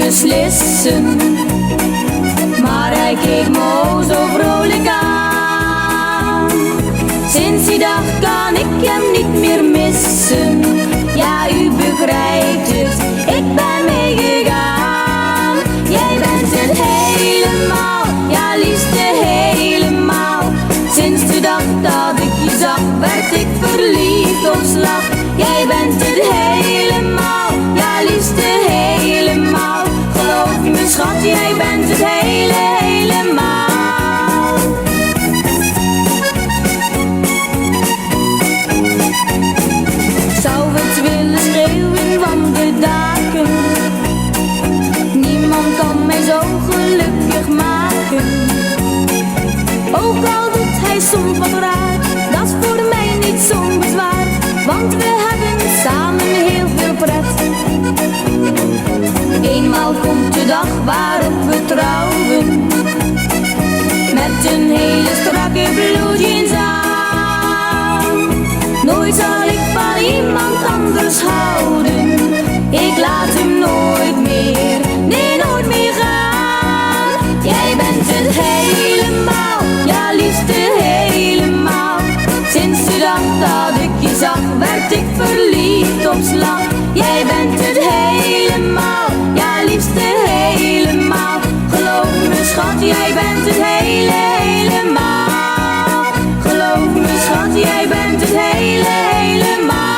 beslissen. Maar hij keek me o zo vrolijk aan. Sinds die dag kan ik hem niet meer missen. Ja, u begrijpt het, ik ben meegegaan. Jij bent het helemaal, ja liefste helemaal. Sinds de dag dat ik je zag, werd ik verliefd op slag. Jij bent het helemaal, ja liefste helemaal. Geloof me schat, jij bent het helemaal. Zou het willen schreeuwen van de daken. Niemand kan mij zo gelukkig maken. Ook al doet hij soms wat raar, dat is voor mij niet zo'n bezwaar. Want we hebben samen heel veel pret. Eenmaal komt de dag waarop we trouwen, met een hele strakke blue jeans aan. Nooit zal ik van iemand anders houden. Ik laat hem nooit meer, nee nooit meer gaan. Jij bent het helemaal, ja liefste helemaal. Sinds de dag dat ik je zag, werd ik verliefd op slag. Jij bent het helemaal, ja liefste helemaal. Geloof me schat, jij bent het helemaal. Geloof me schat, jij bent het helemaal.